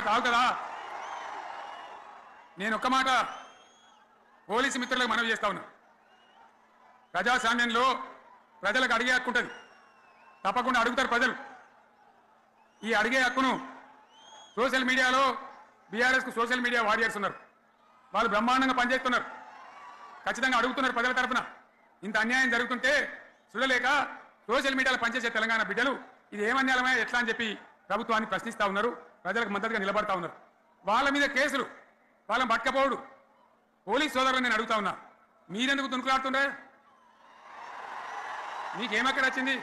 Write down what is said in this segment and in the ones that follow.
మాట్లాడితే ఆవు కదా. నేను ఒక్క మాట పోలీసు మిత్రులకు మనవి చేస్తా ఉన్నా. ప్రజాస్వామ్యంలో ప్రజలకు అడిగే హక్కు ఉంటుంది, తప్పకుండా అడుగుతారు ప్రజలు. ఈ అడిగే హక్కును సోషల్ మీడియాలో బీఆర్ఎస్కు సోషల్ మీడియా వారియర్స్ ఉన్నారు, వాళ్ళు బ్రహ్మాండంగా పనిచేస్తున్నారు, ఖచ్చితంగా అడుగుతున్నారు ప్రజల తరఫున. ఇంత అన్యాయం జరుగుతుంటే చూడలేక సోషల్ మీడియాలో పనిచేసే తెలంగాణ బిడ్డలు ఇది ఏమన్యాయమే ఎట్లా అని చెప్పి ప్రభుత్వాన్ని ప్రశ్నిస్తూ ఉన్నారు, ప్రజలకు మద్దతుగా నిలబడతా ఉన్నారు. వాళ్ళ మీద కేసులు, వాళ్ళని పట్టకపోవడు. పోలీస్ సోదరులను నేను అడుగుతా ఉన్నా, మీరెందుకు దునుకులాడుతుండే? మీకేమక్కడ వచ్చింది?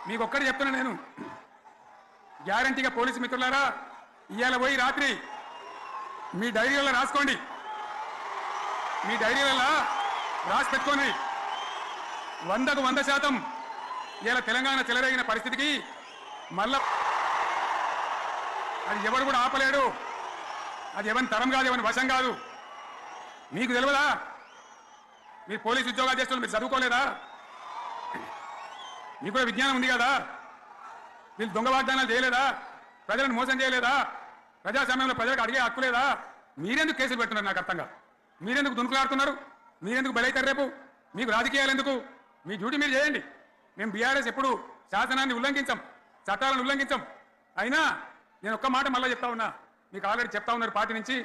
మీకు ఒక్కటి చెప్తున్నా నేను, గ్యారంటీగా పోలీసు మిత్రులారా, ఇవాళ పోయి రాత్రి మీ డైరీలలో రాసుకోండి, మీ డైరీలలో రాసి పెట్టుకోండి. 100కు 100% ఇవాళ తెలంగాణ చెలరేగిన పరిస్థితికి మళ్ళా అది ఎవరు కూడా ఆపలేడు. అది ఎవరి తరం కాదు, ఎవరి వశం కాదు. మీకు తెలియదా? మీరు పోలీసు ఉద్యోగాలు చేస్తున్నారు, మీరు చదువుకోలేదా? మీకు కూడా విజ్ఞానం ఉంది కదా? వీళ్ళు దొంగ వాగ్దానాలు చేయలేదా? ప్రజలను మోసం చేయలేదా? ప్రజాస్వామ్యంలో ప్రజలకు అడిగే హక్కు లేదా? మీరెందుకు కేసులు పెడుతున్నారు? నాకు అర్థంగా. మీరెందుకు దునుకులాడుతున్నారు? మీరెందుకు బలైతారు? రేపు మీకు రాజకీయాలు ఎందుకు? మీ డ్యూటీ మీరు చేయండి. మేము బీఆర్ఎస్ ఎప్పుడు శాసనాన్ని ఉల్లంఘించాం, చట్టాలను ఉల్లంఘించాం. అయినా నేను ఒక్క మాట మళ్ళీ చెప్తా ఉన్నా, మీకు ఆల్రెడీ చెప్తా ఉన్నారు పార్టీ నుంచి,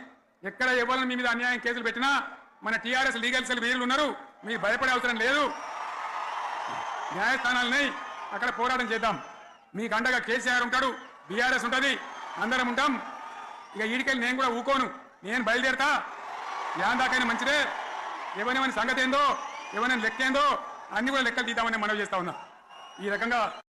ఎక్కడ ఎవరిని మీ మీద అన్యాయం కేసులు పెట్టినా మన టీఆర్ఎస్ లీగల్ సెల్ వీరులు ఉన్నారు, మీరు భయపడే అవసరం లేదు. న్యాయస్థానాలని అక్కడ పోరాటం చేద్దాం. మీకు అండగా కేసీఆర్ ఉంటాడు, బీఆర్ఎస్ ఉంటుంది, అందరం ఉంటాం. ఇక ఈడికెళ్ళి నేను కూడా ఊకోను, నేను బయలుదేరతా. దాకైనా మంచిదే. ఎవరిని సంగతి ఏందో, ఎవరైనా లెక్క ఏందో అన్ని కూడా లెక్కలు తీద్దామని మనవి చేస్తా ఉన్నా. ఈ రకంగా